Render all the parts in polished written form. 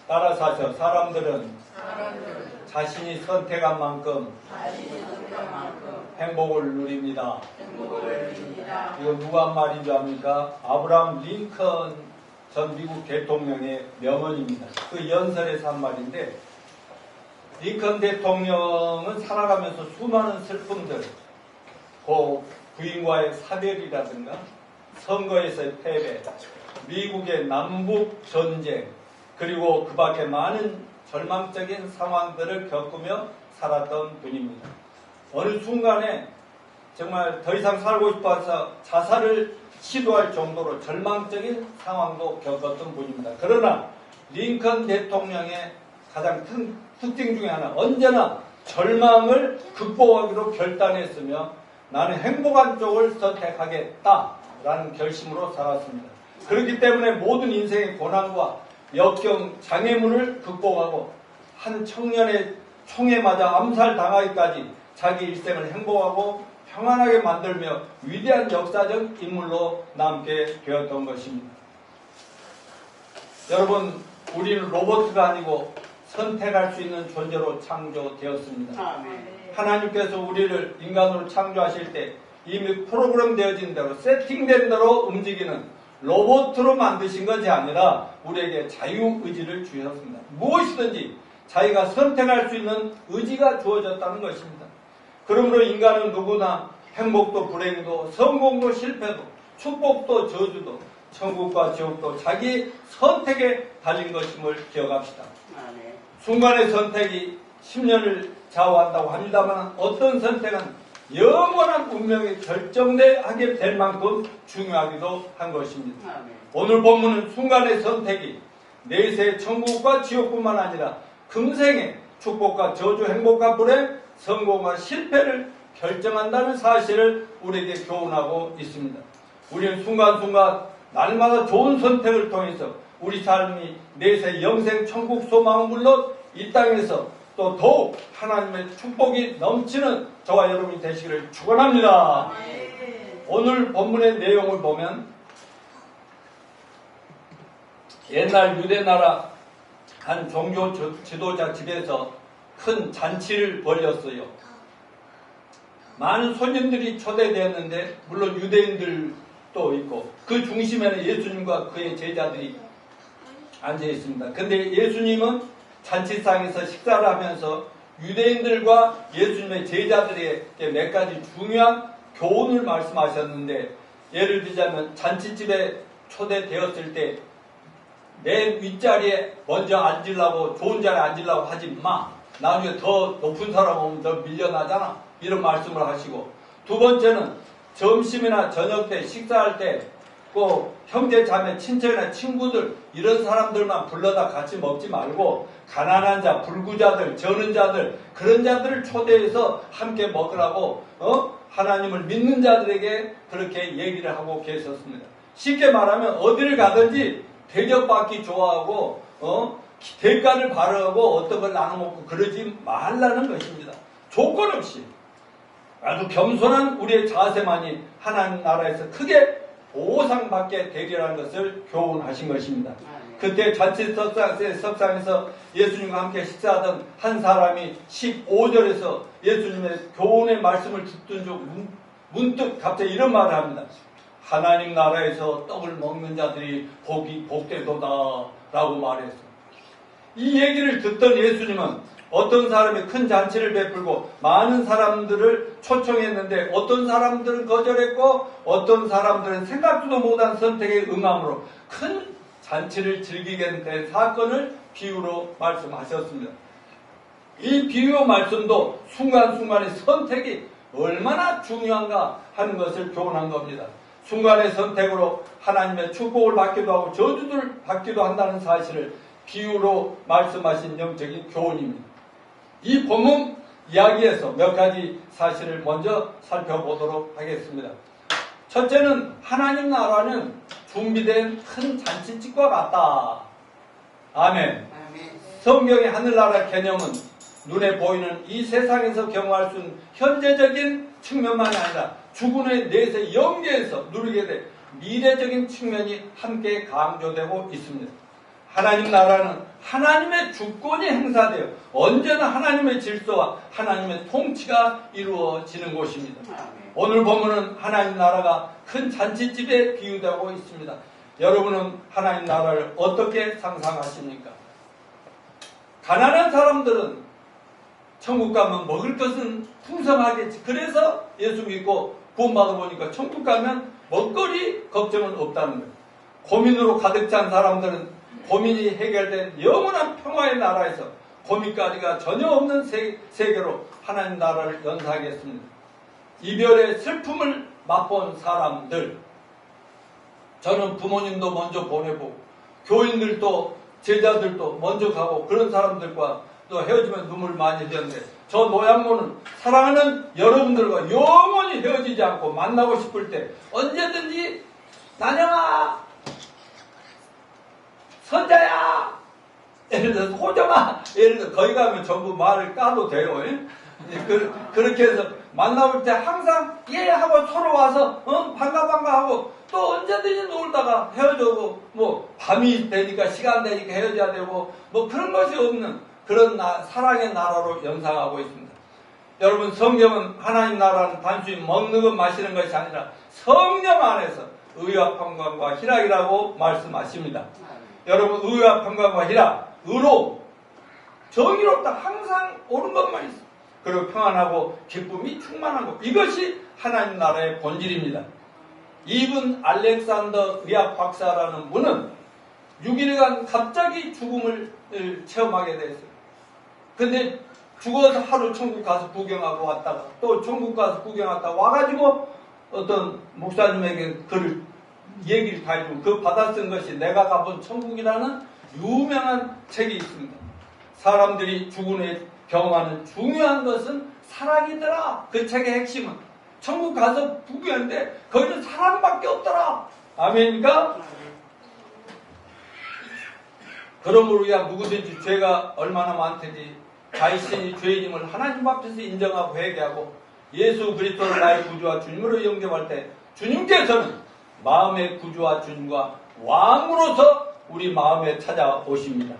따라서 하셔. 사람들은 자신이 선택한 만큼 행복을 누립니다. 이거 누가 한 말인 줄 압니까? 아브라함 링컨 전 미국 대통령의 명언입니다. 그 연설에서 한 말인데, 링컨 대통령은 살아가면서 수많은 슬픔들, 부인과의 사별이라든가 선거에서의 패배, 미국의 남북 전쟁, 그리고 그 밖에 많은 절망적인 상황들을 겪으며 살았던 분입니다. 어느 순간에 정말 더 이상 살고 싶어서 자살을 시도할 정도로 절망적인 상황도 겪었던 분입니다. 그러나 링컨 대통령의 가장 큰 특징 중에 하나, 언제나 절망을 극복하기로 결단했으며 나는 행복한 쪽을 선택하겠다라는 결심으로 살았습니다. 그렇기 때문에 모든 인생의 고난과 역경, 장애물을 극복하고 한 청년의 총에 맞아 암살당하기까지 자기 일생을 행복하고 평안하게 만들며 위대한 역사적 인물로 남게 되었던 것입니다. 여러분, 우리는 로봇가 아니고 선택할 수 있는 존재로 창조되었습니다. 하나님께서 우리를 인간으로 창조하실 때 이미 프로그램 되어진 대로, 세팅된 대로 움직이는 로봇으로 만드신 것이 아니라 우리에게 자유의지를 주셨습니다. 무엇이든지 자기가 선택할 수 있는 의지가 주어졌다는 것입니다. 그러므로 인간은 누구나 행복도 불행도 성공도 실패도 축복도 저주도 천국과 지옥도 자기 선택에 달린 것임을 기억합시다. 순간의 선택이 10년을 좌우한다고 합니다만 어떤 선택은 영원한 운명이 결정하게 될 만큼 중요하기도 한 것입니다. 오늘 본문은 순간의 선택이 내세의 천국과 지옥뿐만 아니라 금생의 축복과 저주, 행복과 불행, 성공과 실패를 결정한다는 사실을 우리에게 교훈하고 있습니다. 우리는 순간순간 날마다 좋은 선택을 통해서 우리 삶이 내세 영생 천국 소망은 물론 이 땅에서 또 더욱 하나님의 축복이 넘치는 저와 여러분이 되시기를 축원합니다. 오늘 본문의 내용을 보면 옛날 유대나라 한 종교 지도자 집에서 큰 잔치를 벌였어요. 많은 손님들이 초대되었는데 물론 유대인들도 있고 그 중심에는 예수님과 그의 제자들이 앉아 있습니다. 근데 예수님은 잔치상에서 식사를 하면서 유대인들과 예수님의 제자들에게 몇 가지 중요한 교훈을 말씀하셨는데, 예를 들자면 잔치집에 초대되었을 때 맨 윗자리에 먼저 앉으려고, 좋은 자리에 앉으려고 하지 마. 나중에 더 높은 사람 오면 더 밀려나잖아. 이런 말씀을 하시고, 두 번째는 점심이나 저녁 때 식사할 때 꼭 형제 자매 친척이나 친구들 이런 사람들만 불러다 같이 먹지 말고 가난한 자, 불구자들, 저는 자들 그런 자들을 초대해서 함께 먹으라고 하나님을 믿는 자들에게 그렇게 얘기를 하고 계셨습니다. 쉽게 말하면 어디를 가든지 대접받기 좋아하고 대가를 바라고 어떤 걸 나눠 먹고 그러지 말라는 것입니다. 조건 없이 아주 겸손한 우리의 자세만이 하나님 나라에서 크게 보상받게 되리라는 것을 교훈하신 것입니다. 그때 잔치 석상에서 예수님과 함께 식사하던 한 사람이 15절에서 예수님의 교훈의 말씀을 듣던 중 문득 갑자기 이런 말을 합니다. 하나님 나라에서 떡을 먹는 자들이 복되도다 라고 말했습니다. 이 얘기를 듣던 예수님은 어떤 사람이 큰 잔치를 베풀고 많은 사람들을 초청했는데 어떤 사람들은 거절했고 어떤 사람들은 생각지도 못한 선택에 응함으로 큰 잔치를 즐기게 된 사건을 비유로 말씀하셨습니다. 이 비유 말씀도 순간순간의 선택이 얼마나 중요한가 하는 것을 교훈한 겁니다. 순간의 선택으로 하나님의 축복을 받기도 하고 저주를 받기도 한다는 사실을 비유로 말씀하신 영적인 교훈입니다. 이 본문 이야기에서 몇 가지 사실을 먼저 살펴보도록 하겠습니다. 첫째는 하나님 나라는 준비된 큰 잔치집과 같다. 아멘. 성경의 하늘나라 개념은 눈에 보이는 이 세상에서 경험할 수 있는 현재적인 측면만이 아니라 죽은 후의 내세 영계에서 누리게 될 미래적인 측면이 함께 강조되고 있습니다. 하나님 나라는 하나님의 주권이 행사되어 언제나 하나님의 질서와 하나님의 통치가 이루어지는 곳입니다. 오늘 본문은 하나님 나라가 큰 잔치집에 비유되고 있습니다. 여러분은 하나님 나라를 어떻게 상상하십니까? 가난한 사람들은 천국 가면 먹을 것은 풍성하겠지. 그래서 예수 믿고 구원받아 보니까 천국 가면 먹거리 걱정은 없다는 거예요. 고민으로 가득 찬 사람들은 고민이 해결된 영원한 평화의 나라에서 고민거리가 전혀 없는 세계로 하나님 나라를 연상하겠습니다. 이별의 슬픔을 맛본 사람들, 저는 부모님도 먼저 보내고 교인들도 제자들도 먼저 가고 그런 사람들과 또 헤어지면 눈물 많이 흘렸는데, 저 노양모는 사랑하는 여러분들과 영원히 헤어지지 않고 만나고 싶을 때 언제든지 난영아, 선자야, 예를 들어서 호정아, 예를 들어서 거기 가면 전부 말을 까도 돼요. 그렇게 해서 만나볼 때 항상 예 하고 서로 와서 반가 하고 또 언제든지 놀다가 헤어져고, 뭐 밤이 되니까 시간 되니까 헤어져야 되고, 뭐 그런 것이 없는 그런 사랑의 나라로 연상하고 있습니다. 여러분, 성경은 하나님 나라는 단순히 먹는 것 마시는 것이 아니라 성령 안에서 의와 평강과 희락이라고 말씀하십니다. 여러분, 의와 평강과 희락, 의로움, 정의롭다, 항상 옳은 것만 있어. 그리고 평안하고 기쁨이 충만한 것, 이것이 하나님 나라의 본질입니다. 이분 알렉산더 의학 박사라는 분은 6일간 갑자기 죽음을 체험하게 됐어요. 근데 죽어서 하루 천국 가서 구경하고 왔다가 또 천국 가서 구경하다가 와가지고 어떤 목사님에게 얘기를 다 해주고 그 받아 쓴 것이 내가 가본 천국이라는 유명한 책이 있습니다. 사람들이 죽은 후에 경험하는 중요한 것은 사랑이더라. 그 책의 핵심은 천국 가서 구경하는데 거기는 사랑밖에 없더라. 아멘입니까? 그러므로 우리가 누구든지 죄가 얼마나 많든지 자신이 죄인임을 하나님 앞에서 인정하고 회개하고 예수 그리스도를 나의 구주와 주님으로 영접할 때 주님께서는 마음의 구주와 주님과 왕으로서 우리 마음에 찾아오십니다.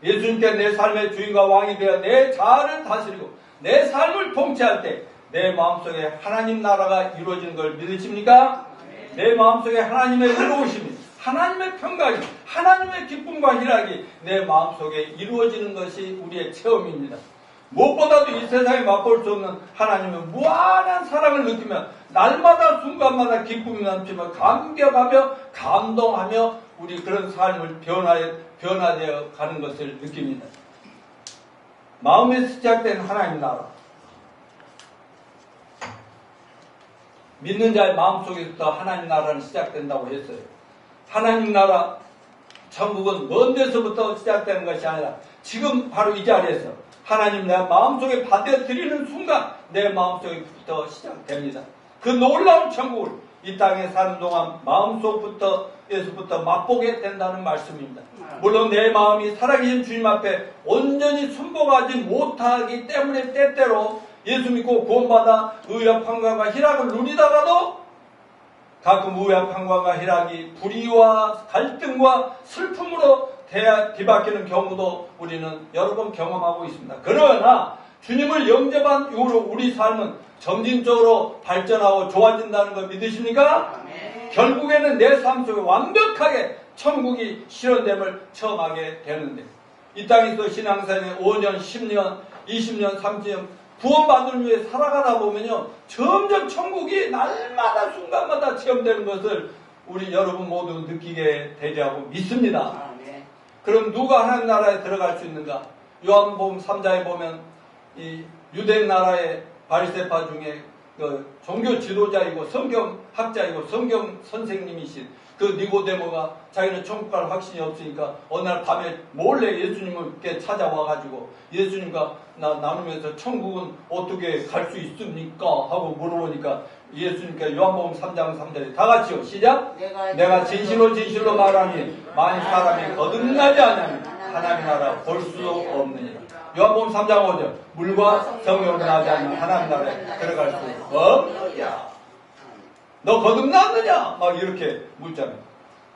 예수님께 내 삶의 주인과 왕이 되어 내 자아를 다스리고 내 삶을 통치할 때 내 마음속에 하나님 나라가 이루어지는 걸 믿으십니까? 내 마음속에 하나님의 의로우심이, 하나님의 평강이, 하나님의 기쁨과 희락이 내 마음속에 이루어지는 것이 우리의 체험입니다. 무엇보다도 이 세상에 맛볼 수 없는 하나님의 무한한 사랑을 느끼며 날마다 순간마다 기쁨이 넘치며 감격하며 감동하며 우리 그런 삶을 변화되어 가는 것을 느낍니다. 마음에 시작된 하나님 나라, 믿는 자의 마음속에서부터 하나님 나라는 시작된다고 했어요. 하나님 나라, 천국은 먼 데서부터 시작되는 것이 아니라 지금 바로 이 자리에서 하나님 내 마음속에 받아들이는 순간 내 마음속에부터 시작됩니다. 그 놀라운 천국을 이 땅에 사는 동안 마음속에서부터 맛보게 된다는 말씀입니다. 물론 내 마음이 살아계신 주님 앞에 온전히 순복하지 못하기 때문에 때때로 예수 믿고 구원받아 의와 평강과 희락을 누리다가도 가끔 의와 평강과 희락이 불의와 갈등과 슬픔으로 뒤바뀌는 경우도 우리는 여러 번 경험하고 있습니다. 그러나 주님을 영접한 이후로 우리 삶은 점진적으로 발전하고 좋아진다는 걸 믿으십니까? 결국에는 내 삶 속에 완벽하게 천국이 실현됨을 처음 하게 되는데, 이 땅에서 신앙생활 5년, 10년, 20년, 30년 구원받은 후에 살아가다 보면요, 점점 천국이 날마다 순간마다 체험되는 것을 우리 여러분 모두 느끼게 되리라고 믿습니다. 그럼 누가 하나님 나라에 들어갈 수 있는가? 요한복음 3장에 보면 이 유대 나라의 바리새파 중에 그 종교 지도자이고 성경학자이고 성경 선생님이신 그 니고데모가 자기는 천국 갈 확신이 없으니까 어느 날 밤에 몰래 예수님께 찾아와가지고 예수님과 나누면서 천국은 어떻게 갈 수 있습니까? 하고 물어보니까 예수님께 요한복음 3장 3절에 다 같이요, 시작! 내가 진실로 말하니 만일 사람이 거듭나지 않으면 하나님 나라 볼 수 없느니라. 요한복음 3장 5절, 물과 성령으로 나지 않으면 하나님 나라에 들어갈 수 없느냐. 너 거듭났느냐? 막 이렇게 묻잖아요.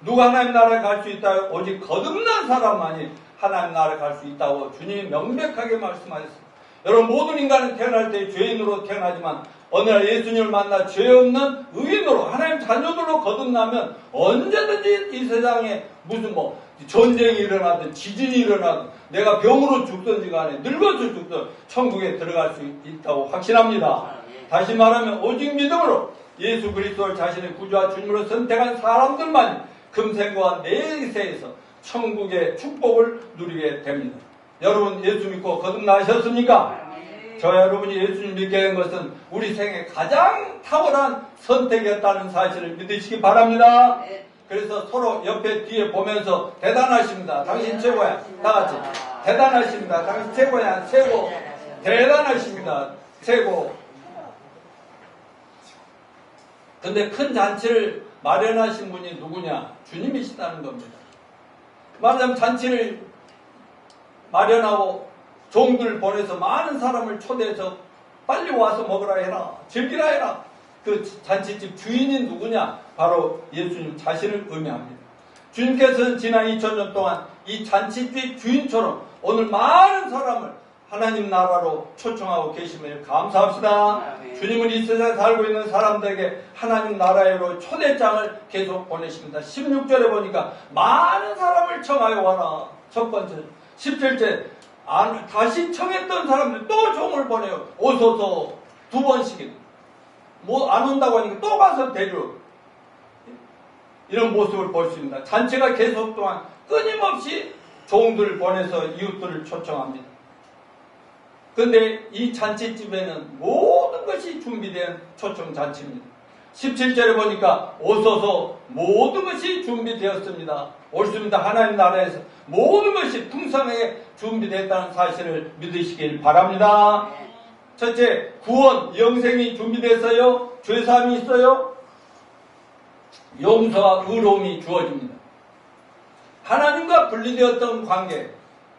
누가 하나님 나라에 갈 수 있다? 오직 거듭난 사람만이 하나님 나라에 갈 수 있다고 주님이 명백하게 말씀하셨습니다. 여러분, 모든 인간은 태어날 때 죄인으로 태어나지만 어느 날 예수님을 만나 죄 없는 의인으로 하나님 자녀들로 거듭나면 언제든지 이 세상에 무슨 전쟁이 일어나든 지진이 일어나든 내가 병으로 죽든지 간에 늙어서 죽든 천국에 들어갈 수 있다고 확신합니다. 다시 말하면 오직 믿음으로 예수 그리스도를 자신의 구주와 주님으로 선택한 사람들만 금생과 내세에서 천국의 축복을 누리게 됩니다. 여러분, 예수 믿고 거듭나셨습니까? 저와 여러분이 예수님 믿게 된 것은 우리 생에 가장 탁월한 선택이었다는 사실을 믿으시기 바랍니다. 그래서 서로 옆에 뒤에 보면서 대단하십니다. 당신 최고야. 다 같이 대단하십니다. 당신 최고야. 최고. 대단하십니다. 최고. 근데 큰 잔치를 마련하신 분이 누구냐? 주님이시다는 겁니다. 말하자면 잔치를 마련하고 종들 보내서 많은 사람을 초대해서 빨리 와서 먹으라 해라, 즐기라 해라. 그 잔치집 주인이 누구냐? 바로 예수님 자신을 의미합니다. 주님께서는 지난 2000년 동안 이 잔치집 주인처럼 오늘 많은 사람을 하나님 나라로 초청하고 계심을 감사합시다. 주님은 이 세상에 살고 있는 사람들에게 하나님 나라로 초대장을 계속 보내십니다. 16절에 보니까 많은 사람을 청하여 와라. 첫 번째. 17절 다시 청했던 사람들 또 종을 보내요. 오소서. 두 번씩이나. 안 온다고 하니까 또 가서 데려. 이런 모습을 볼 수 있습니다. 잔치가 계속 동안 끊임없이 종들을 보내서 이웃들을 초청합니다. 그런데 이 잔치집에는 모든 것이 준비된 초청 잔치입니다. 17절에 보니까 오소서 모든 것이 준비되었습니다. 옳습니다. 하나님 나라에서 모든 것이 풍성하게 준비됐다는 사실을 믿으시길 바랍니다. 첫째, 구원, 영생이 준비됐어요. 죄사함이 있어요. 용서와 의로움이 주어집니다. 하나님과 분리되었던 관계,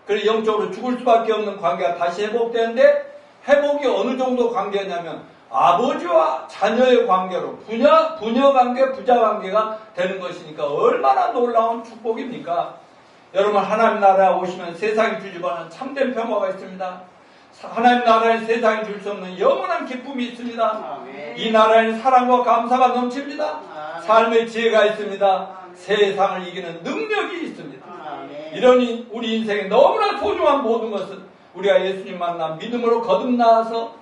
그리고 영적으로 죽을 수밖에 없는 관계가 다시 회복되는데, 회복이 어느 정도 관계냐면 아버지와 자녀의 관계로 부녀 관계, 부자 관계가 되는 것이니까 얼마나 놀라운 축복입니까? 여러분, 하나님 나라에 오시면 세상이 주지 않은 참된 평화가 있습니다. 하나님 나라에 세상이 줄 수 없는 영원한 기쁨이 있습니다. 이 나라에는 사랑과 감사가 넘칩니다. 삶의 지혜가 있습니다. 세상을 이기는 능력이 있습니다. 이러니 우리 인생에 너무나 소중한 모든 것은 우리가 예수님 만나 믿음으로 거듭나서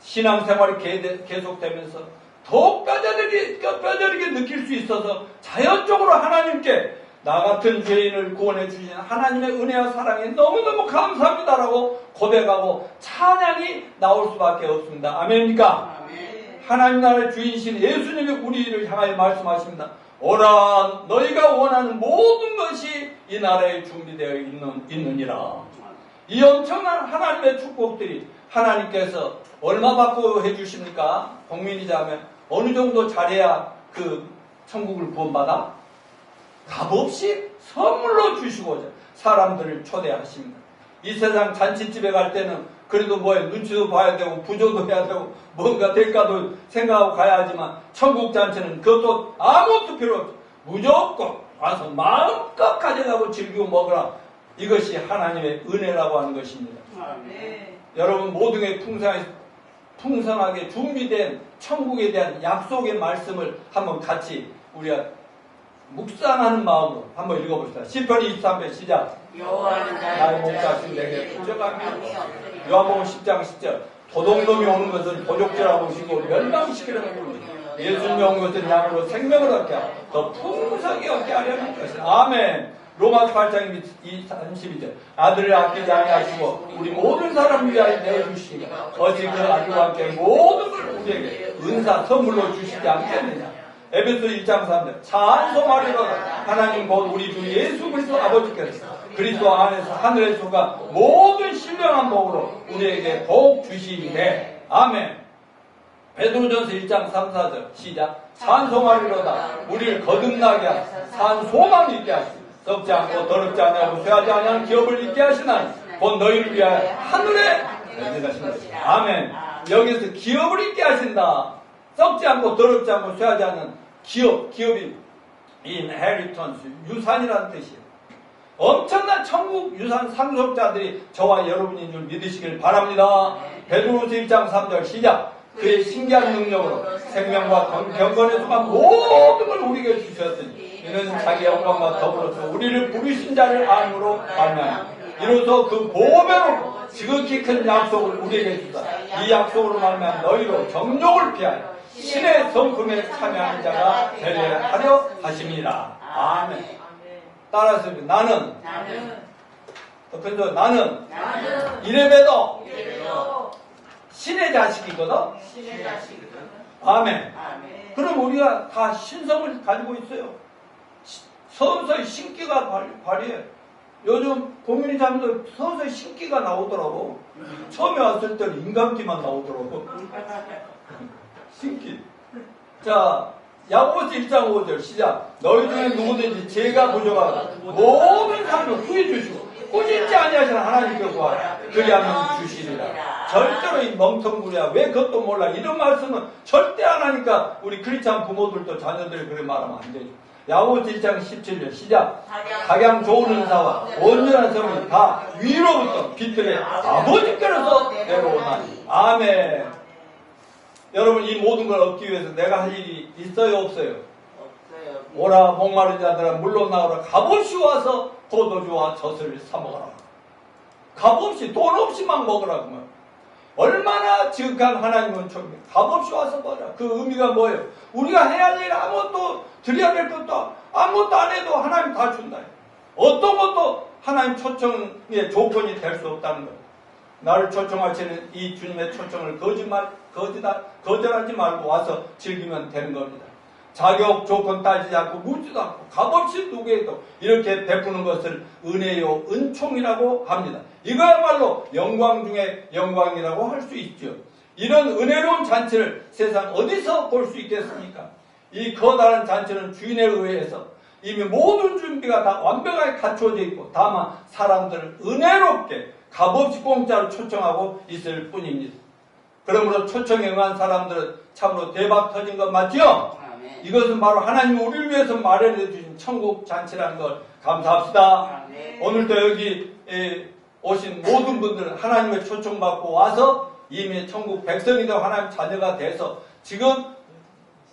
신앙생활이 계속되면서 더욱 뼈저리게 느낄 수 있어서 자연적으로 하나님께 나 같은 죄인을 구원해 주신 하나님의 은혜와 사랑에 너무너무 감사합니다라고 고백하고 찬양이 나올 수밖에 없습니다. 아멘입니까? 아멘. 하나님 나라의 주인이신 예수님이 우리를 향하여 말씀하십니다. 오라, 너희가 원하는 모든 것이 이 나라에 준비되어 있느니라. 이 엄청난 하나님의 축복들이 하나님께서 얼마 받고 해주십니까? 국민이자면 어느 정도 잘해야 그 천국을 구원받아? 값없이 선물로 주시고자 사람들을 초대하십니다. 이 세상 잔치집에 갈 때는 그래도 눈치도 봐야 되고 부조도 해야 되고 뭔가 대가도 생각하고 가야 하지만 천국 잔치는 그것도 아무것도 필요 없죠. 무조건 와서 마음껏 가져가고 즐기고 먹으라. 이것이 하나님의 은혜라고 하는 것입니다. 네. 여러분, 모든 게 풍성하게 준비된 천국에 대한 약속의 말씀을 한번 같이 우리가 묵상하는 마음으로 한번 읽어봅시다. 시편 23편 시작. 여호와는 나의 목자신 내게 부족함이 없으리라. 요한복음 10장 10절. 도둑놈이 오는 것은 도적질하고 오시고 멸망시키려는 것입니다. 예수님이 온 것은 양으로 생명을 얻게 하고 더 풍성히 얻게 하려는 것이다. 아멘. 로마서 8장 32절. 아들을 아끼지 아니하시고 우리 모든 사람을 위하여 내어주시니까 어찌 그 아들과 함께 모든 걸 우리에게 은사 선물로 주시지 않겠느냐. 에베소 1장 3절. 찬송하리로다. 하나님 곧 우리 주 예수 그리스도 아버지께서 그리스도 안에서 하늘의 소가 모든 신령한 복으로 우리에게 복 주시네. 아멘. 베드로전서 1장 3, 4절 시작. 찬송하리로다. 우리를 거듭나게 하사 산 소망 있게 하시고 썩지 않고 더럽지 않고 쇠하지 않은 기업을 있게 하시나니 곧 너희를 위하여 하늘에 내려가신 것이다. 아멘. 여기서 기업을 있게 하신다. 썩지 않고 더럽지 않고 쇠하지 않는 기업이 inheritance, 유산이라는 뜻이에요. 엄청난 천국 유산 상속자들이 저와 여러분인 줄 믿으시길 바랍니다. 베드로서 1장 3절 시작. 그의 신기한 능력으로 생명과 경건에 속한 모든 걸 우리에게 주셨으니 이는 자기 영광과 더불어서 우리를 부르신 자를 안으로 말미암아 이로써 그 보배로 지극히 큰 약속을 우리에게 주사 이 약속으로 말미암아 너희로 정욕을 피하여 신의 성품에 참여하는 자가 되려 하려 하심이라. 아멘. 따라서 나는 이래봬도 신의 자식이거든. 아멘. 그럼 우리가 다 신성을 가지고 있어요. 서서히 신기가 발휘해. 요즘 고민이자면서 서서히 신기가 나오더라고. 처음에 왔을 때는 인간기만 나오더라고. 신기. 자, 야고보서 1장 5절 시작. 너희 중에 누구든지 죄가 부족하고 모든 삶을 후해 주시고 꾸짖지 아니하시는 하나님께 구하라. 그리하면 주시리라. 절대로 이 멍텅구리야. 왜 그것도 몰라. 이런 말씀은 절대 안 하니까 우리 크리스찬 부모들도 자녀들이 그렇게 말하면 안 되죠. 야고보서 1장 17절 시작. 각양 좋은 은사와 온전한 성이 다 위로부터 빛들의 아버지께로서 내려오나니. 아멘. 여러분 이 모든 걸 얻기 위해서 내가 할 일이 있어요 없어요? 없어요. 오라 목마른 자들아 물로 나오라. 값없이 와서 포도주와 젖을 사 먹어라. 값없이 돈 없이만 먹으라. 그러면 얼마나 지극한 하나님은 값없이 와서 먹어라. 그 의미가 뭐예요? 우리가 해야 할 일 아무것도 드려야 될 것도 아무것도 안 해도 하나님 다 준다. 어떤 것도 하나님 초청의 조건이 될 수 없다는 거예요. 나를 초청하시는 이 주님의 초청을 거절하지 말고 와서 즐기면 되는 겁니다. 자격 조건 따지지 않고 묻지도 않고 값없이 누구에도 이렇게 베푸는 것을 은혜요 은총이라고 합니다. 이거야말로 영광 중에 영광이라고 할 수 있죠. 이런 은혜로운 잔치를 세상 어디서 볼 수 있겠습니까? 이 커다란 잔치는 주인에 의해서 이미 모든 준비가 다 완벽하게 갖춰져 있고 다만 사람들을 은혜롭게 값없이 공짜로 초청하고 있을 뿐입니다. 그러므로 초청에 응한 사람들은 참으로 대박 터진 것 맞죠? 아멘. 이것은 바로 하나님이 우리를 위해서 마련해 주신 천국 잔치라는 걸 감사합시다. 아멘. 오늘도 여기 오신 모든 분들은 하나님의 초청받고 와서 이미 천국 백성이 되고 하나님 자녀가 돼서 지금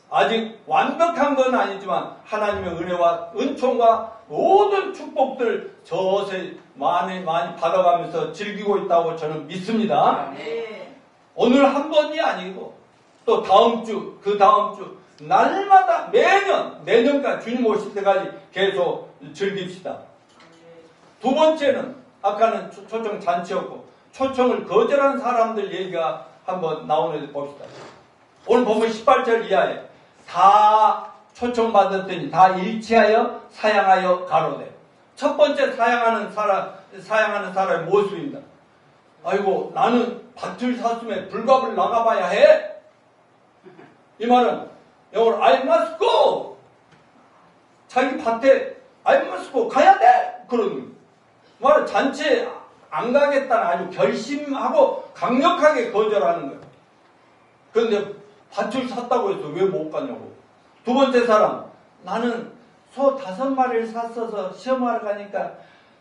아직 완벽한 건 아니지만 하나님의 은혜와 은총과 모든 축복들 저세 많이 받아가면서 즐기고 있다고 저는 믿습니다. 네. 오늘 한 번이 아니고 또 다음 주, 그 다음 주 날마다 내년까지 주님 오실 때까지 계속 즐깁시다. 두 번째는 아까는 초청 잔치였고 초청을 거절한 사람들 얘기가 한번 나오는데 봅시다. 오늘 보면 18절 이하에 다 초청받았더니 다 일치하여 사양하여 가로되. 첫 번째 사양하는 사람의 모습입니다. 아이고 나는 밭을 샀으면 불갑을 나가봐야 해. 이 말은 영어로 I must go. 자기 밭에 I must go 가야 돼. 그런 말은 잔치에 안 가겠다는 아주 결심하고 강력하게 거절하는 거예요. 그런데 밭을 샀다고 해서 왜 못 가냐고. 두 번째 사람, 나는 소 5마리를 샀어서 시험하러 가니까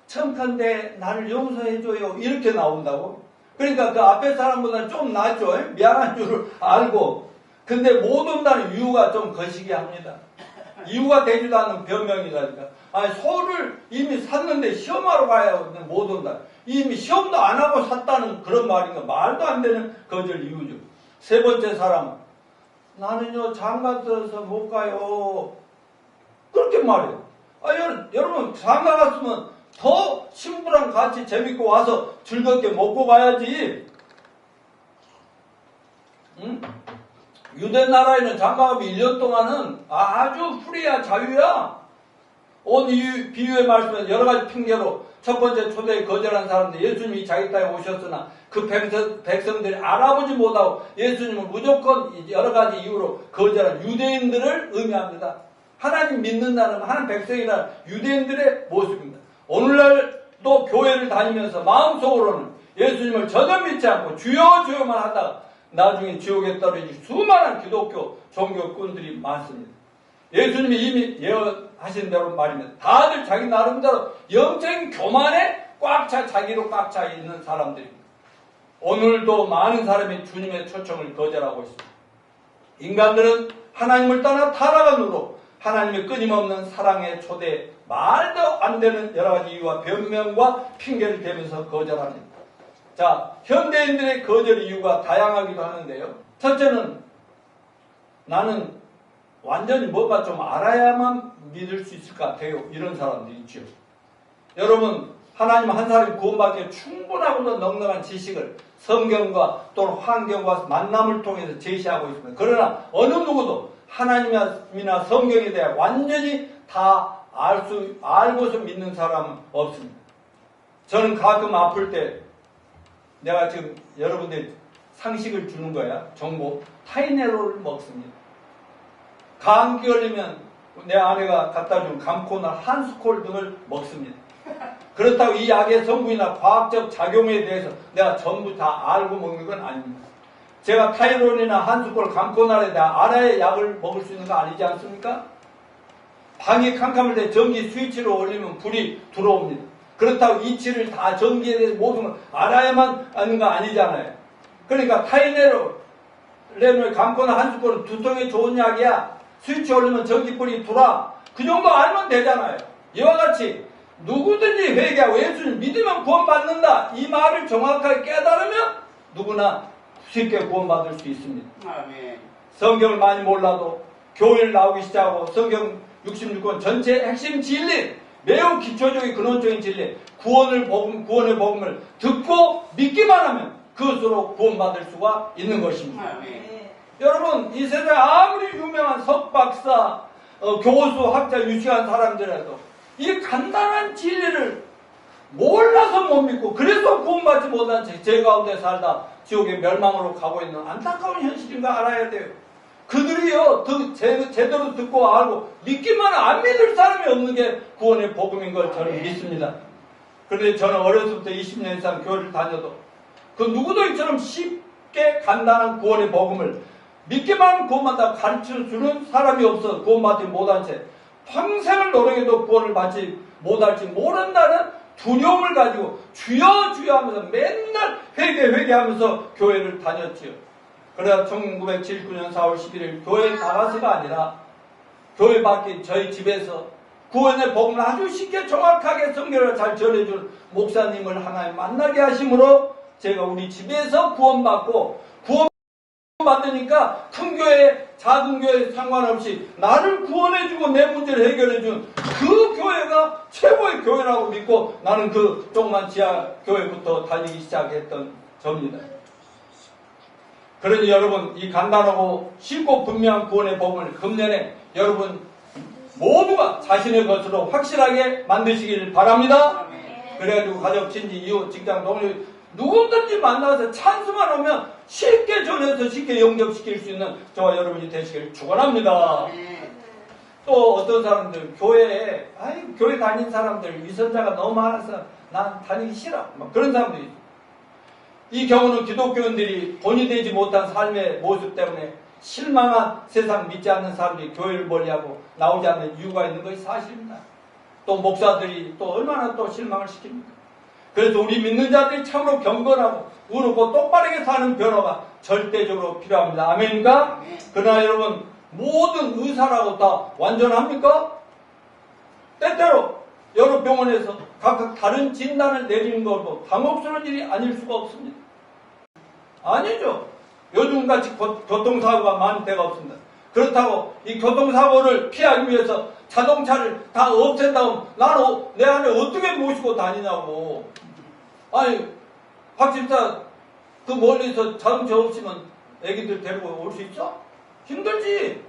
청컨대 나를 용서해줘요. 이렇게 나온다고. 그러니까 그 앞에 사람보다 좀 낫죠. 미안한 줄을 알고. 근데 못 온다는 이유가 좀 거시기 합니다. 이유가 되지도 않는 변명이라니까. 아니 소를 이미 샀는데 시험하러 가야 못 온다. 이미 시험도 안 하고 샀다는 그런 말인가. 말도 안 되는 거절 이유죠. 세 번째 사람은 나는요 장가 들어서 못 가요. 그렇게 말해요. 여러분 장가 갔으면 더 신부랑 같이 재밌고 와서 즐겁게 먹고 가야지. 응? 유대 나라에는 장가가면 1년 동안은 아주 프리야, 자유야. 오늘 이 비유의 말씀은 여러 가지 핑계로 첫 번째 초대에 거절한 사람들, 예수님이 자기 땅에 오셨으나 그 백성들이 알아보지 못하고 예수님을 무조건 여러 가지 이유로 거절한 유대인들을 의미합니다. 하나님 믿는다는 하나님 백성이나 유대인들의 모습입니다. 오늘날도 교회를 다니면서 마음속으로는 예수님을 전혀 믿지 않고 주여 주여만 하다가 나중에 지옥에 떨어질 수많은 기독교 종교꾼들이 많습니다. 예수님이 이미 예언하신 대로 말입니다. 다들 자기 나름대로 영적인 교만에 자기로 꽉 차 있는 사람들입니다. 오늘도 많은 사람이 주님의 초청을 거절하고 있습니다. 인간들은 하나님을 떠나 타락한 후로 하나님의 끊임없는 사랑의 초대에 말도 안 되는 여러 가지 이유와 변명과 핑계를 대면서 거절합니다. 자, 현대인들의 거절 이유가 다양하기도 하는데요. 첫째는 나는 완전히 뭔가 좀 알아야만 믿을 수 있을 것 같아요. 이런 사람들이 있죠. 여러분, 하나님 한 사람이 구원받기에 충분하고도 넉넉한 지식을 성경과 또는 환경과 만남을 통해서 제시하고 있습니다. 그러나 어느 누구도 하나님이나 성경에 대해 완전히 다 알고서 믿는 사람은 없습니다. 저는 가끔 아플 때 내가 지금 여러분들 상식을 주는 거야. 정보. 타이네롤을 먹습니다. 감기 걸리면 내 아내가 갖다 준 감코나 한스콜 등을 먹습니다. 그렇다고 이 약의 성분이나 과학적 작용에 대해서 내가 전부 다 알고 먹는 건 아닙니다. 제가 타이론이나 한스콜, 감코나에 대해 알아야 약을 먹을 수 있는 거 아니지 않습니까? 방이 캄캄할 때 전기 스위치를 올리면 불이 들어옵니다. 그렇다고 이치를 다 전기에 대해서 모든 걸 알아야만 하는 거 아니잖아요. 그러니까 타이네롤, 감코나 한스콜은 두통에 좋은 약이야. 스위치 올리면 전기불이 들어와. 그 정도 알면 되잖아요. 이와 같이 누구든지 회개하고 예수를 믿으면 구원받는다. 이 말을 정확하게 깨달으면 누구나 쉽게 구원받을 수 있습니다. 아멘. 성경을 많이 몰라도 교회를 나오기 시작하고 성경 66권 전체 핵심 진리, 매우 기초적인 근원적인 진리, 구원의 복음을 듣고 믿기만 하면 그것으로 구원받을 수가 있는 것입니다. 아멘. 여러분, 이 세상에 아무리 유명한 석박사, 교수, 학자, 유치한 사람들이라도 이 간단한 진리를 몰라서 못 믿고 그래서 구원받지 못한 제 가운데 살다 지옥의 멸망으로 가고 있는 안타까운 현실인 거 알아야 돼요. 그들이요, 제대로 듣고 알고 믿기만 안 믿을 사람이 없는 게 구원의 복음인 걸 저는 믿습니다. 그런데 저는 어려서부터 20년 이상 교회를 다녀도 그 누구도 이처럼 쉽게 간단한 구원의 복음을 믿기만 구원받다 가르쳐주는 사람이 없어 구원받지 못한 채 평생을 노력해도 구원을 받지 못할지 모른다는 두려움을 가지고 주여 주여 하면서 맨날 회개하면서 교회를 다녔지요. 그래서 1979년 4월 11일 교회에 나가서가 아니라 교회 밖에 저희 집에서 구원의 복음을 아주 쉽게 정확하게 성경을 잘 전해준 목사님을 하나님 만나게 하심으로 제가 우리 집에서 구원받고 구원받으니까 큰 교회 작은 교회 상관없이 나를 구원해주고 내 문제를 해결해준 그 교회가 최고의 교회라고 믿고 나는 그 조그만 지하 교회부터 다니기 시작했던 접니다. 그러니 여러분, 이 간단하고 쉽고 분명한 구원의 복음을 금년에 여러분 모두가 자신의 것으로 확실하게 만드시길 바랍니다. 그래가지고 가족, 친지, 이웃, 직장, 동료 누구든지 만나서 찬스만 오면 쉽게 전해서 쉽게 영접시킬 수 있는 저와 여러분이 되시길 축원합니다. 또 어떤 사람들 교회 다닌 사람들 위선자가 너무 많아서 난 다니기 싫어 막 그런 사람들이 있어요. 이 경우는 기독교인들이 본이 되지 못한 삶의 모습 때문에 실망한 세상 믿지 않는 사람들이 교회를 멀리하고 나오지 않는 이유가 있는 것이 사실입니다. 또 목사들이 또 얼마나 또 실망을 시킵니까? 그래서 우리 믿는 자들이 참으로 경건하고 의롭고 똑바르게 사는 변화가 절대적으로 필요합니다. 아멘입니까? 그러나 여러분, 모든 의사라고 다 완전합니까? 때때로 여러 병원에서 각각 다른 진단을 내리는 것도 당혹스러운 일이 아닐 수가 없습니다. 아니죠. 요즘같이 교통사고가 많은 때가 없습니다. 그렇다고 이 교통사고를 피하기 위해서 자동차를 다 없앤다고 나는 내 안에 어떻게 모시고 다니냐고. 아니, 박 집사 그 멀리서 자동차 없으면 애기들 데리고 올 수 있어? 힘들지.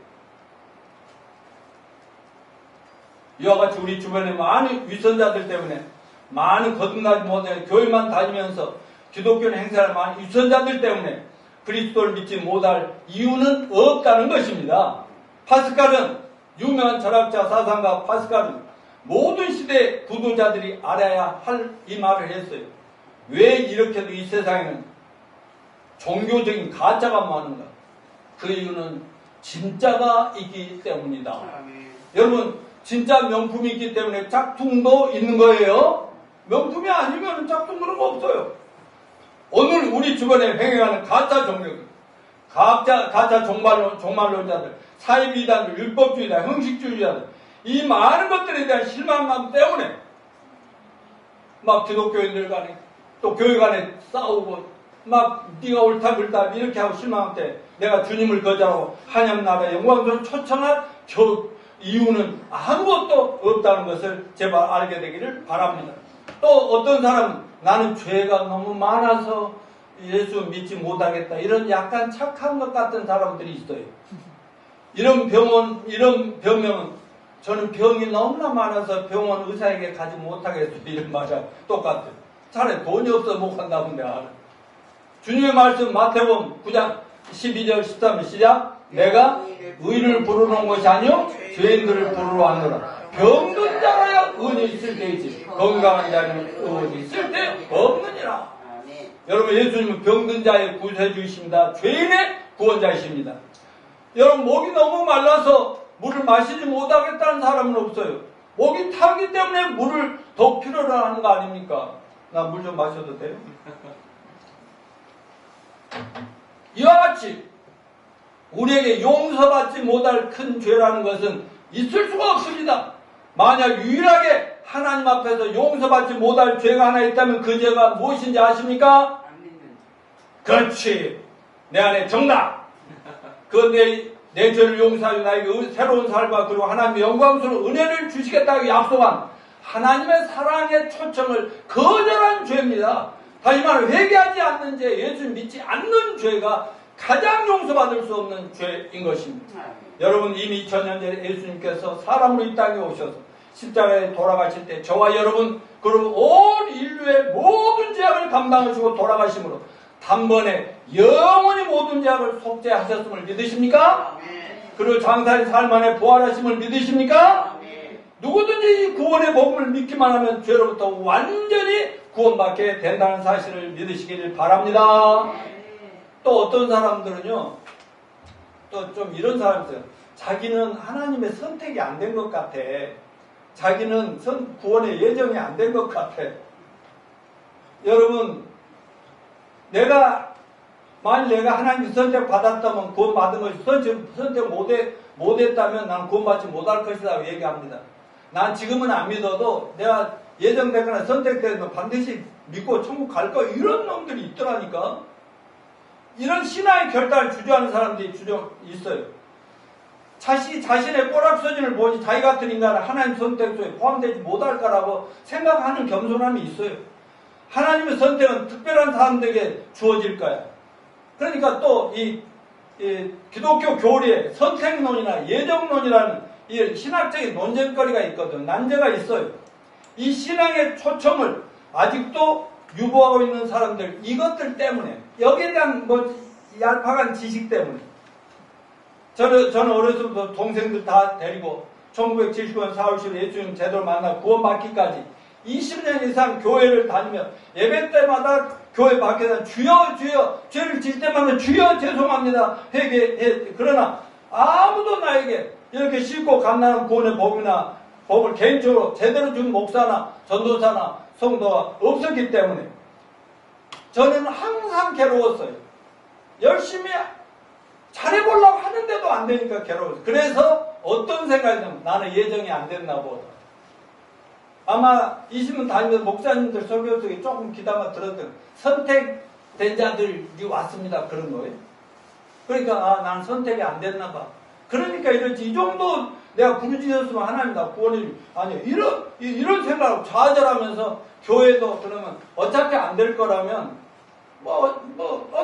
이와 같이 우리 주변에 많은 위선자들 때문에 많은 거듭나지 못해 교회만 다니면서 기독교 행사를 많은 위선자들 때문에 그리스도를 믿지 못할 이유는 없다는 것입니다. 파스칼은 유명한 철학자 사상가 파스칼은 모든 시대 구도자들이 알아야 할 이 말을 했어요. 왜 이렇게도 이 세상에는 종교적인 가짜가 많은가? 그 이유는 진짜가 있기 때문이다. 여러분, 진짜 명품이 있기 때문에 짝퉁도 있는 거예요. 명품이 아니면 짝퉁 그런 거 없어요. 오늘 우리 주변에 횡행하는 가짜 종교들, 가짜 종말론자들, 사회비단들, 율법주의자, 형식주의자들, 이 많은 것들에 대한 실망감 때문에 막 기독교인들 간에 또 교회 간에 싸우고 막 네가 옳다 그렇다 이렇게 하고 실망할 때 내가 주님을 거절하고 하나님 나라의 영광을 초청할 이유는 아무것도 없다는 것을 제발 알게 되기를 바랍니다. 또 어떤 사람은 나는 죄가 너무 많아서 예수 믿지 못하겠다 이런 약간 착한 것 같은 사람들이 있어요. 이런 병명은 저는 병이 너무나 많아서 병원 의사에게 가지 못하겠어요 이런 말이야. 똑같아요. 차라리 돈이 없어서 못 간다는데 알아. 주님의 말씀 마태복음 9장 12절 13절 시작. 내가 의인을 부르는 것이 아니요 죄인들을 부르러 왔노라. 병든 자라야 의인이 있을 때이지 건강한 자는 의인이 있을 때 없느니라. 여러분, 예수님은 병든 자의 구세주이십니다. 죄인의 구원자이십니다. 여러분, 목이 너무 말라서 물을 마시지 못하겠다는 사람은 없어요. 목이 타기 때문에 물을 더 필요로 하는 거 아닙니까? 나 물 좀 마셔도 돼요? 이와 같이 우리에게 용서받지 못할 큰 죄라는 것은 있을 수가 없습니다. 만약 유일하게 하나님 앞에서 용서받지 못할 죄가 하나 있다면 그 죄가 무엇인지 아십니까? 그렇지. 내 안에 정답. 그런데 내 죄를 용서하여 나에게 새로운 삶과 그리고 하나님의 영광스러운 은혜를 주시겠다고 약속한 하나님의 사랑의 초청을 거절한 죄입니다. 다시 말해 회개하지 않는 죄, 예수 믿지 않는 죄가 가장 용서받을 수 없는 죄인 것입니다. 여러분, 이미 2000년 전에 예수님께서 사람으로 이 땅에 오셔서 십자가에 돌아가실 때 저와 여러분 그리고 온 인류의 모든 죄악을 감당하시고 돌아가심으로 단번에 영원히 모든 죄악을 속죄하셨음을 믿으십니까? 그리고 장사의 삶 안에 부활하심을 믿으십니까? 누구든지 이 구원의 복음을 믿기만 하면 죄로부터 완전히 구원받게 된다는 사실을 믿으시기를 바랍니다. 또 어떤 사람들은요, 또 좀 이런 사람이 있어요. 자기는 하나님의 선택이 안 된 것 같아. 자기는 구원의 예정이 안 된 것 같아. 여러분, 만일 내가 하나님 선택 받았다면 구원 받은 것이 선택 못했다면 난 구원 받지 못할 것이라고 얘기합니다. 난 지금은 안 믿어도 내가 예정되거나 선택되면 반드시 믿고 천국 갈 거야. 이런 놈들이 있더라니까. 이런 신앙의 결단을 주저하는 사람들이 있어요. 자신의 꼬락서진을 보니 자기 같은 인간은 하나님 선택 속에 포함되지 못할까라고 생각하는 겸손함이 있어요. 하나님의 선택은 특별한 사람들에게 주어질 거야. 그러니까 또 이 기독교 교리에 선택론이나 예정론이라는 이 신학적인 논쟁거리가 있거든. 난제가 있어요. 이 신앙의 초청을 아직도 유보하고 있는 사람들, 이것들 때문에, 여기에 대한 얄팍한 지식 때문에. 저는 어렸을 때부터 동생들 다 데리고 1979년 4월 10일 예수님 제대로 만나 구원받기까지 20년 이상 교회를 다니며 예배 때마다 교회 밖에서 주여 주여 죄를 질 때마다 주여 죄송합니다 회개해. 그러나 아무도 나에게 이렇게 쉽고 간단한 구원의 법을 개인적으로 제대로 준 목사나 전도사나 성도가 없었기 때문에 저는 항상 괴로웠어요. 열심히 잘해보려고 하는데도 안 되니까 괴로웠어요. 그래서 어떤 생각이 들면 나는 예정이 안 됐나 보다. 아마 20년 다니면서 목사님들 설교 속에 조금 귀담아 들었던 선택된 자들이 왔습니다. 그런 거예요. 그러니까 난 선택이 안 됐나 봐. 그러니까 이렇지. 이 정도 내가 부르짖었으면 하나님 나 구원이 아니요. 이런 생각을 좌절하면서 교회도 그러면 어차피 안 될 거라면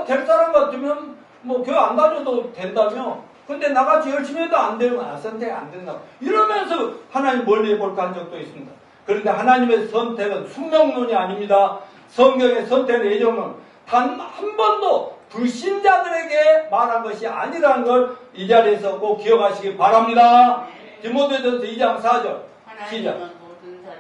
될 사람 같으면 교회 안 다녀도 된다며. 근데 나같이 열심히 해도 안 되면 선택이 안 된다. 이러면서 하나님 멀리 해볼까 한 적도 있습니다. 그런데 하나님의 선택은 숙명론이 아닙니다. 성경의 선택의 예정은 단 한 번도 불신자들에게 말한 것이 아니라는 걸 이 자리에서 꼭 기억하시기 바랍니다. 디모데전서 2장 4절 시작.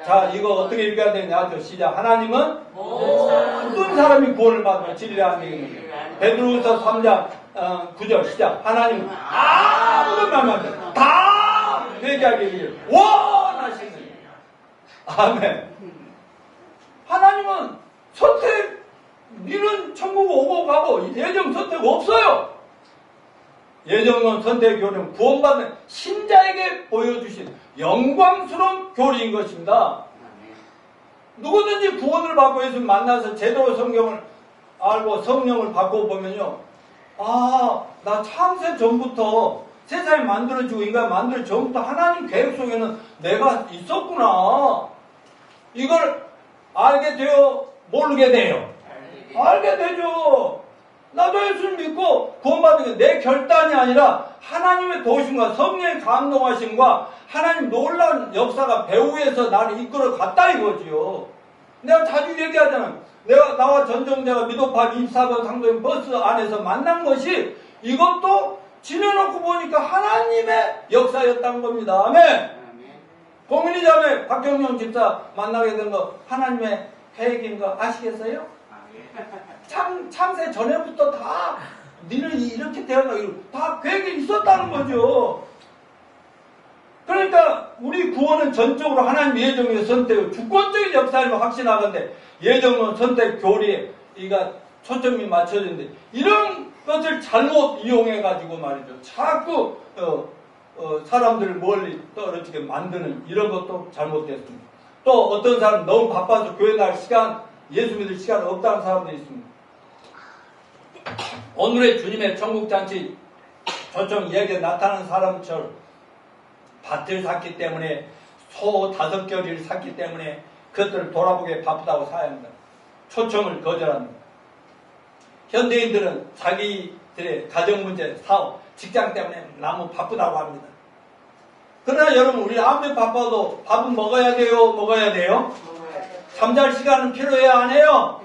자, 이거 어떻게 읽어야 되냐죠. 시작. 하나님은 모든 사람이 구원을 받으며 진리를 안 되겠는데. 베드로후서 3장 9절 시작. 하나님은 아무도 말하지 다 회개하기를 원하시는. 아멘. 하나님은 선택, 니는 천국 오고 가고 예정 선택 없어요. 예정론 선택 교리는 구원받는 신자에게 보여주신 영광스러운 교리인 것입니다. 누구든지 구원을 받고 예수 만나서 제대로 성경을 알고 성령을 받고 보면요, 아, 나 창세 전부터 세상이 만들어지고 인간이 만들어지기 전부터 하나님 계획 속에는 내가 있었구나. 이걸 알게 돼요? 모르게 돼요? 알게 되죠. 나도 예수를 믿고 구원받은 게 내 결단이 아니라 하나님의 도우심과 성령의 감동하심과 하나님 놀라운 역사가 배후에서 나를 이끌어 갔다 이거지요. 내가 자주 얘기하잖아. 나와 전정자가 미도파 24번 상도인 버스 안에서 만난 것이 이것도 지내놓고 보니까 하나님의 역사였다는 겁니다. 아멘. 공인이 자매 박경영 집사 만나게 된 거 하나님의 계획인 거 아시겠어요? 창세 전에부터 다 니는 이렇게 태어나 다 계획이 있었다는 거죠. 그러니까 우리 구원은 전적으로 하나님 예정의 선택, 주권적인 역사를 확신하건데 예정론 선택 교리에 이가 초점이 맞춰졌는데 이런 것을 잘못 이용해가지고 말이죠. 자꾸 사람들을 멀리 떨어지게 만드는 이런 것도 잘못됐습니다. 또 어떤 사람 너무 바빠서 교회 날 시간, 예수 믿을 시간 없다는 사람도 있습니다. 오늘의 주님의 천국잔치 초청 이야기에 나타나는 사람처럼 밭을 샀기 때문에 소 5겨리를 샀기 때문에 그것들을 돌아보기에 바쁘다고 사야 합니다. 초청을 거절합니다. 현대인들은 자기들의 가정문제, 사업, 직장 때문에 너무 바쁘다고 합니다. 그러나 여러분, 우리 아무리 바빠도 밥은 먹어야 돼요? 먹어야 돼요? 잠잘 시간은 필요해야 안 해요?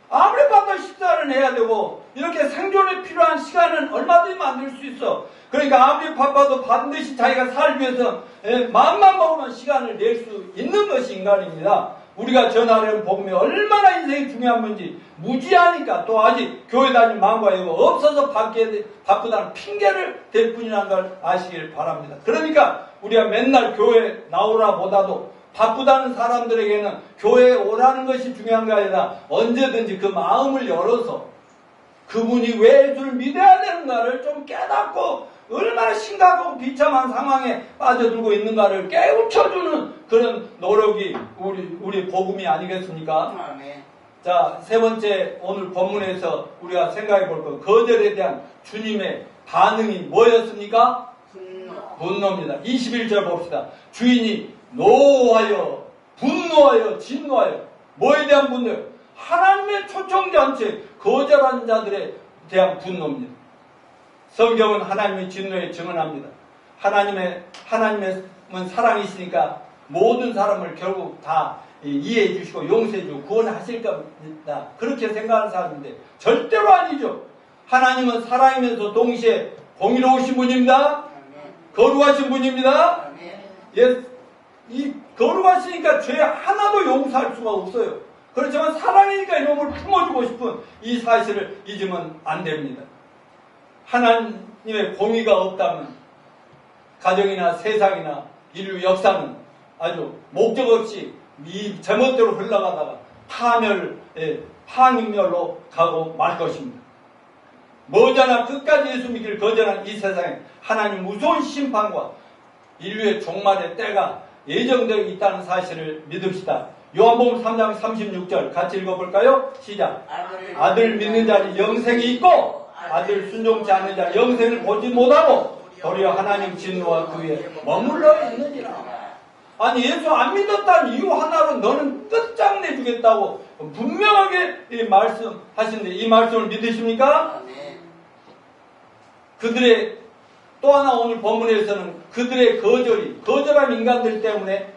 아무리 바빠도 식사를 해야 되고 이렇게 생존에 필요한 시간은 얼마든지 만들 수 있어. 그러니까 아무리 바빠도 반드시 자기가 살기 위해서 마음만 먹으면 시간을 낼 수 있는 것이 인간입니다. 우리가 전하려는 복음이 얼마나 인생이 중요한 건지 무지하니까 또 아직 교회 다닐 마음과 이거 없어서 바쁘다는 핑계를 댈 뿐이라는 걸 아시길 바랍니다. 그러니까 우리가 맨날 교회 나오라 보다도 바쁘다는 사람들에게는 교회에 오라는 것이 중요한 게 아니라 언제든지 그 마음을 열어서 그분이 왜 예수를 믿어야 되는가를 좀 깨닫고 얼마나 심각하고 비참한 상황에 빠져들고 있는가를 깨우쳐주는 그런 노력이 우리 복음이 아니겠습니까? 자, 세 번째 오늘 본문에서 우리가 생각해 볼 것, 거절에 대한 주님의 반응이 뭐였습니까? 분노입니다. 21절 봅시다. 주인이 노하여 분노하여 진노하여 뭐에 대한 분노예요? 하나님의 초청잔치에 거절한 자들에 대한 분노입니다. 성경은 하나님의 진노에 증언합니다. 하나님은 사랑이시니까 모든 사람을 결국 다 이해해 주시고 용서해 주고 구원하실 겁니다. 그렇게 생각하는 사람인데 절대로 아니죠. 하나님은 사랑이면서 동시에 공의로우신 분입니다. 거룩하신 분입니다. 이 거룩하시니까 죄 하나도 용서할 수가 없어요. 그렇지만 사랑이니까 이놈을 품어주고 싶은 이 사실을 잊으면 안 됩니다. 하나님의 공의가 없다면 가정이나 세상이나 인류 역사는 아주 목적 없이 이 제멋대로 흘러가다가 파멸로 가고 말 것입니다. 머지않아 끝까지 예수 믿기를 거절한 이 세상에 하나님 무서운 심판과 인류의 종말의 때가 예정되어 있다는 사실을 믿읍시다. 요한복음 3장 36절 같이 읽어볼까요? 시작. 아들 믿는 자는 영생이 있고 아들 순종치 않는 자 영생을 보지 못하고 도리어 하나님 진노와 그 위에 머물러 있느니라. 아니 예수 안 믿었다는 이유 하나로 너는 끝장내주겠다고 분명하게 말씀하시는데 이 말씀을 믿으십니까? 그들의 또 하나 오늘 본문에서는 그들의 거절한 인간들 때문에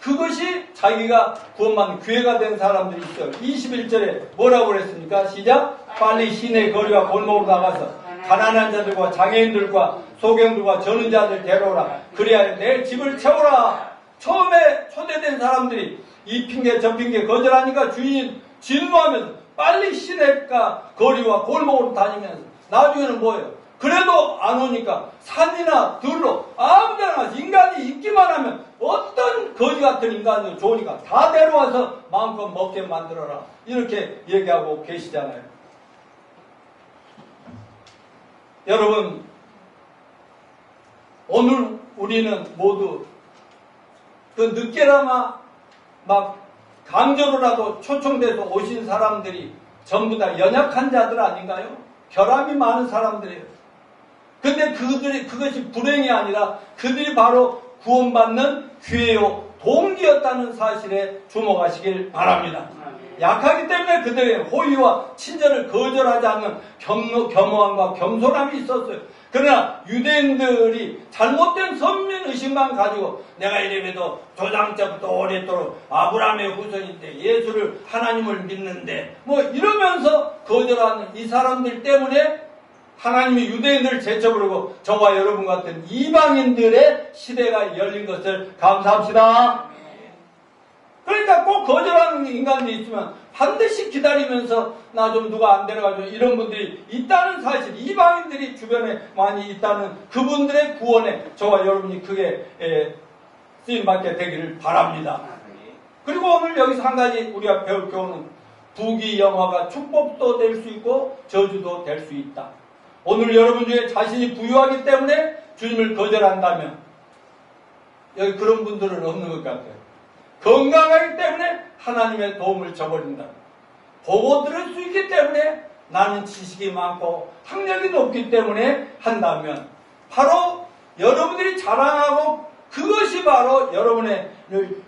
그것이 자기가 구원받는 기회가 된 사람들이 있어요. 21절에 뭐라고 그랬습니까? 시작. 빨리 시내 거리와 골목으로 나가서 가난한 자들과 장애인들과 소경들과 저는 자들 데려오라. 그래야 내 집을 채우라. 처음에 초대된 사람들이 이 핑계 저 핑계 거절하니까 주인이 진노하면서 빨리 시내가 거리와 골목으로 다니면서 나중에는 뭐예요? 그래도 안 오니까 산이나 들로 아무데나 가서 인간이 있기만 하면 어떤 거지 같은 인간도 좋으니까 다 데려와서 마음껏 먹게 만들어라. 이렇게 얘기하고 계시잖아요. 여러분, 오늘 우리는 모두 그 늦게나마 막 강제로라도 초청돼서 오신 사람들이 전부 다 연약한 자들 아닌가요? 결함이 많은 사람들이에요. 근데 그것이 불행이 아니라 그들이 바로 구원받는 기회요, 동기였다는 사실에 주목하시길 바랍니다. 약하기 때문에 그들의 호의와 친절을 거절하지 않는 겸허함과 겸손함이 있었어요. 그러나 유대인들이 잘못된 선민의식만 가지고 내가 이래봬도 조상때부터 오랫도록 아브라함의 후손인데 예수를 하나님을 믿는데 뭐 이러면서 거절하는 이 사람들 때문에 하나님이 유대인들을 제쳐버리고 저와 여러분 같은 이방인들의 시대가 열린 것을 감사합시다. 그러니까 꼭 거절하는 인간들이 있으면 반드시 기다리면서 나 좀 누가 안 데려가줘 이런 분들이 있다는 사실, 이방인들이 주변에 많이 있다는 그분들의 구원에 저와 여러분이 크게 쓰임받게 되기를 바랍니다. 그리고 오늘 여기서 한 가지 우리가 배울 교훈은 부귀영화가 축복도 될 수 있고 저주도 될 수 있다. 오늘 여러분 중에 자신이 부유하기 때문에 주님을 거절한다면 여기 그런 분들은 없는 것 같아요. 건강하기 때문에 하나님의 도움을 저버린다. 보고 들을 수 있기 때문에 나는 지식이 많고 학력이 높기 때문에 한다면 바로 여러분들이 자랑하고 그것이 바로 여러분의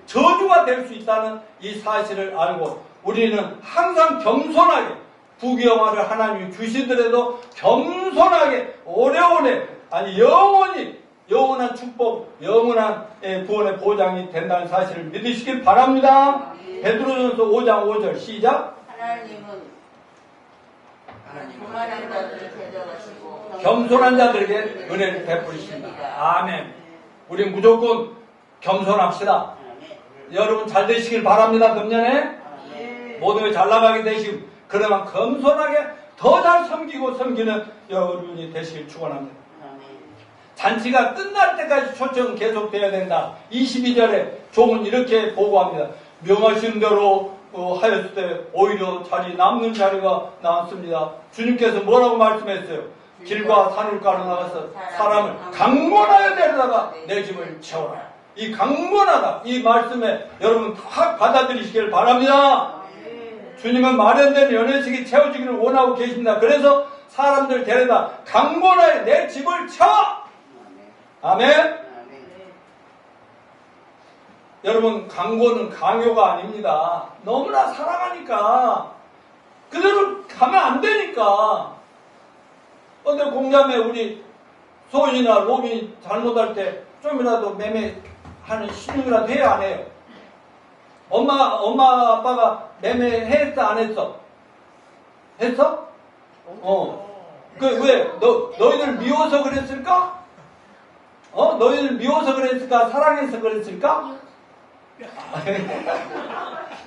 저주가 될 수 있다는 이 사실을 알고 우리는 항상 겸손하게 부귀영화를 하나님이 주시더라도 겸손하게 오래오래 아니 영원히 영원한 축복, 영원한 구원의 보장이 된다는 사실을 믿으시길 바랍니다. 베드로전서 5장 5절 시작. 하나님은 교만한 자들을 대적하시고 겸손한 자들에게 은혜를 베푸십니다. 아멘. 우리 무조건 겸손합시다. 여러분 잘 되시길 바랍니다. 금년에 모든 게 잘 나가게 되시고 그러면 겸손하게 더 잘 섬기고 섬기는 여러분이 되시길 축원합니다. 잔치가 끝날 때까지 초청은 계속돼야 된다. 22절에 종은 이렇게 보고합니다. 명하신 대로 하였을 때 오히려 남는 자리가 나왔습니다. 주님께서 뭐라고 말씀했어요? 길과 산울가로 나가서 사람을 강권하여 데려다가 내 집을 채워라. 이 강권하다 이 말씀에 여러분 다 받아들이시길 바랍니다. 주님은 마련된 연회식이 채워지기를 원하고 계십니다. 그래서 사람들 데려다 강권하여 내 집을 채워. 아멘. 여러분 강권은 강요가 아닙니다. 너무나 사랑하니까 그대로 가면 안 되니까. 근데 공자매 우리 소은이나 로빈이 잘못할 때 좀이라도 매매하는 신용이라도 해야 안 해요? 엄마 아빠가 매매했어 안 했어? 했어? 왜 너희들 미워서 그랬을까? 너희들 미워서 그랬을까? 사랑해서 그랬을까?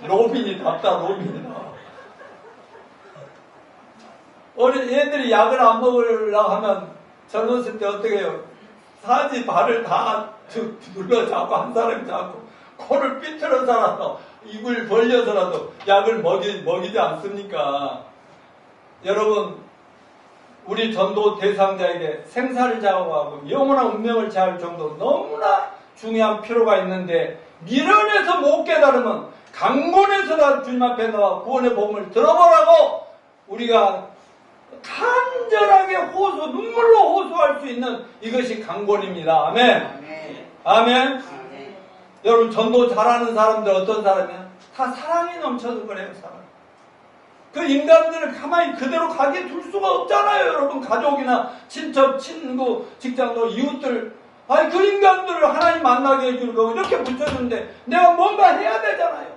로빈이 답다, 로빈이. 얘들이 약을 안 먹으려고 하면 젊었을 때 어떻게 해요? 사지 발을 다 눌러 잡고 한 사람이 잡고 코를 삐뚤어서라도 입을 벌려서라도 약을 먹이지 않습니까? 여러분, 우리 전도 대상자에게 생사를 좌우하고 영원한 운명을 좌우할 정도로 너무나 중요한 필요가 있는데 미련해서 못 깨달으면 강권해서라도 주님 앞에 나와 구원의 복음을 들어보라고 우리가 간절하게 눈물로 호소할 수 있는 이것이 강권입니다. 아멘. 아멘. 여러분 전도 잘하는 사람들 어떤 사람이야? 다 사랑이 넘쳐서 그래요. 사랑. 그 인간들을 가만히 그대로 가게 둘 수가 없잖아요. 여러분 가족이나 친척, 친구, 직장도 이웃들 아니 그 인간들을 하나님 만나게 해주고 이렇게 붙여주는데 내가 뭔가 해야 되잖아요.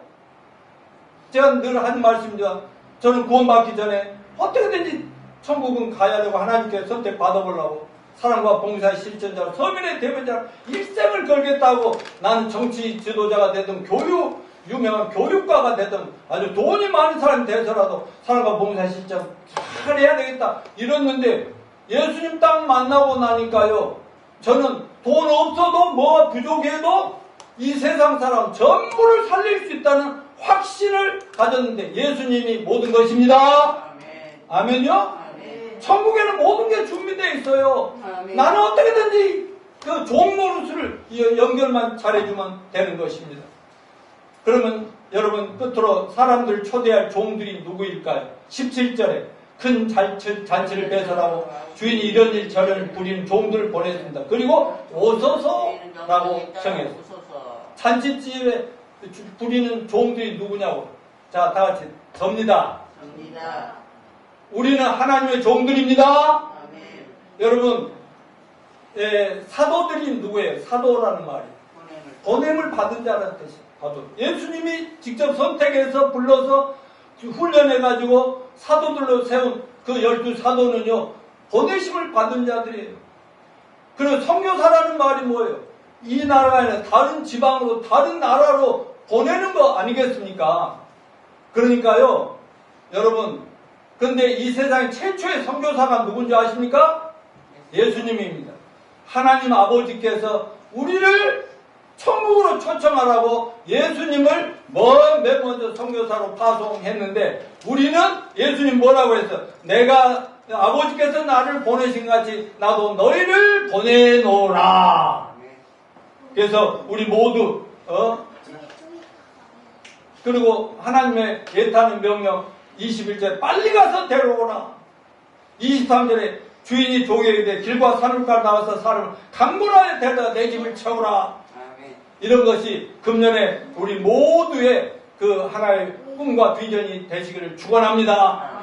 제가 늘 하는 말씀입니다. 저는 구원받기 전에 어떻게든지 천국은 가야 되고 하나님께 선택 받아보려고 사랑과 봉사의 실천자로 서민의 대변자로 일생을 걸겠다고 나는 정치 지도자가 되든 교육 유명한 교육가가 되든 아주 돈이 많은 사람이 돼서라도 사람과 봉사실장 잘 해야 되겠다 이랬는데 예수님 딱 만나고 나니까요. 저는 돈 없어도 뭐가 부족해도 이 세상 사람 전부를 살릴 수 있다는 확신을 가졌는데 예수님이 모든 것입니다. 아멘요? 천국에는 모든 게 준비되어 있어요. 나는 어떻게든지 그 종노릇을 연결만 잘해주면 되는 것입니다. 그러면 여러분 끝으로 사람들 초대할 종들이 누구일까요? 17절에 큰 잔치를 배설하고 주인이 이런 일 저런 일 부리는 종들을 보냈습니다. 그리고 오소서라고 정했습니다. 잔치집에 부리는 종들이 누구냐고. 자, 다 같이 접니다. 우리는 하나님의 종들입니다. 여러분, 사도들이 누구예요? 사도라는 말이 보냄을 받은 자라는 뜻이에요. 예수님이 직접 선택해서 불러서 훈련해가지고 사도들로 세운 그 12사도는요 보내심을 받은 자들이에요. 그리고 선교사라는 말이 뭐예요? 이 나라가 아니라 다른 지방으로 다른 나라로 보내는 거 아니겠습니까? 그러니까요 여러분, 그런데 이 세상의 최초의 선교사가 누군지 아십니까? 예수님입니다. 하나님 아버지께서 우리를 천국으로 초청하라고 예수님을 맨 먼저 선교사로 파송했는데 우리는 예수님 뭐라고 했어? 내가 아버지께서 나를 보내신 같이 나도 너희를 보내노라. 그래서 우리 모두 그리고 하나님의 애타는 명령 21절 빨리 가서 데려오라. 23절에 주인이 종에게 길과 산울가를 나와서 사람을 강물하에 데려다 내 집을 채우라. 이런 것이 금년에 우리 모두의 그 하나의 꿈과 비전이 되시기를 축원합니다.